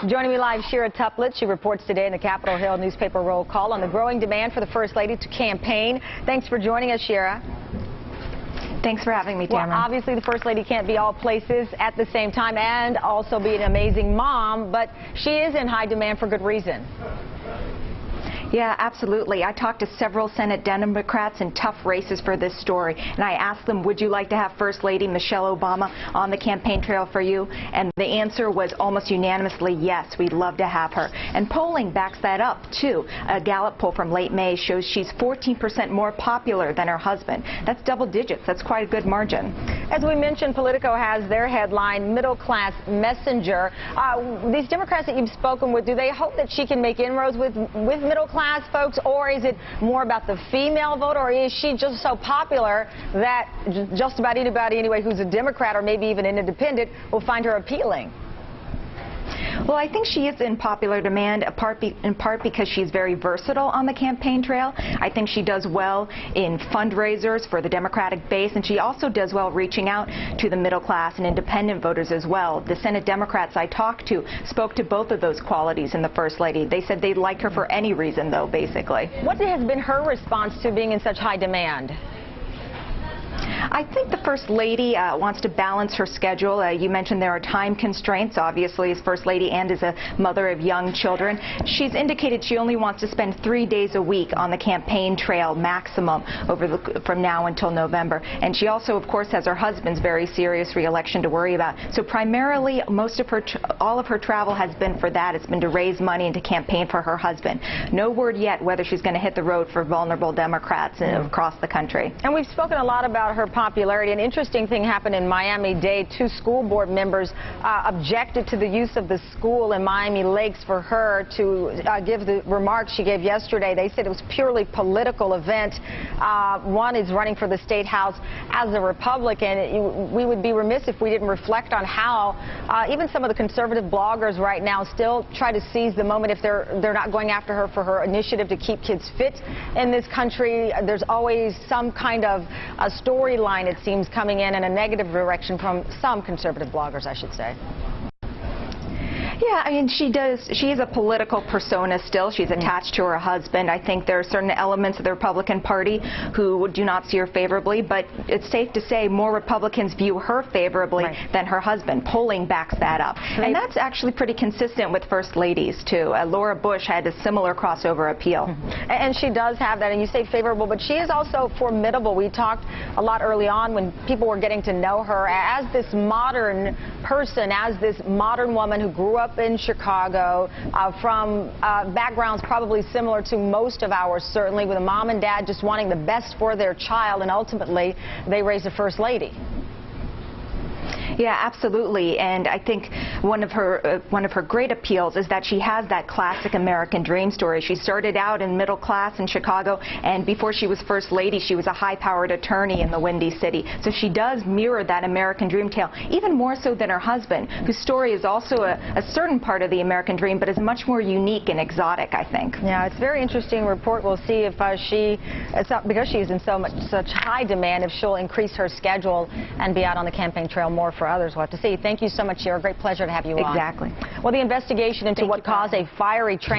Joining me live, Shira Toeplitz. She reports today in the Capitol Hill newspaper roll call on the growing demand for the First Lady to campaign. Thanks for joining us, Shira. Thanks for having me, Tamara. Well, obviously the First Lady can't be all places at the same time and also be an amazing mom, but she is in high demand for good reason. Yeah, absolutely. I talked to several Senate Democrats in tough races for this story, and I asked them, would you like to have First Lady Michelle Obama on the campaign trail for you? And the answer was almost unanimously, yes, we'd love to have her. And polling backs that up, too. A Gallup poll from late May shows she's 14% more popular than her husband. That's double digits. That's quite a good margin. As we mentioned, Politico has their headline, Middle Class Messenger. These Democrats that you've spoken with, do they hope that she can make inroads with middle class folks, or is it more about the female vote, or is she just so popular that just about anybody anyway who's a Democrat or maybe even an independent will find her appealing? Well, I think she is in popular demand, in part because she's very versatile on the campaign trail. I think she does well in fundraisers for the Democratic base, and she also does well reaching out to the middle class and independent voters as well. The Senate Democrats I talked to spoke to both of those qualities in the First Lady. They said they'd like her for any reason, though, basically. What has been her response to being in such high demand? I think the First Lady wants to balance her schedule. You mentioned there are time constraints, obviously, as First Lady and as a mother of young children. She's indicated she only wants to spend 3 days a week on the campaign trail maximum from now until November. And she also, of course, has her husband's very serious re-election to worry about. So primarily, all of her travel has been for that. It's been to raise money and to campaign for her husband. No word yet whether she's going to hit the road for vulnerable Democrats across the country. And we've spoken a lot about her popularity. An interesting thing happened in Miami-Dade. 2 school board members objected to the use of the school in Miami Lakes for her to give the remarks she gave yesterday. They said it was purely political event. One is running for the state house as a Republican. We would be remiss if we didn't reflect on how even some of the conservative bloggers right now still try to seize the moment if they're not going after her for her initiative to keep kids fit in this country. There's always some kind of a storyline, it seems, coming in a negative direction from some conservative bloggers, I should say. Yeah, I mean, she is a political persona still. She's attached to her husband. I think there are certain elements of the Republican Party who do not see her favorably, but it's safe to say more Republicans view her favorably than her husband. Polling backs that up. And that's actually pretty consistent with First Ladies, too. Laura Bush had a similar crossover appeal. And she does have that, and you say favorable, but she is also formidable. We talked a lot early on when people were getting to know her as this modern person, as this modern woman who grew up in Chicago from backgrounds probably similar to most of ours, certainly, with a mom and dad just wanting the best for their child, and ultimately they raised a First Lady. Yeah, absolutely. And I think one of her great appeals is that she has that classic American dream story. She started out in middle class in Chicago, and before she was First Lady, she was a high-powered attorney in the Windy City. So she does mirror that American dream tale, even more so than her husband, whose story is also a certain part of the American dream, but is much more unique and exotic, I think. Yeah, it's a very interesting report. We'll see if because she's in such high demand, if she'll increase her schedule and be out on the campaign trail more for others. We'll have to see. Thank you so much, Shira. Great pleasure to have you on. Exactly. Well, the investigation into what caused a fiery train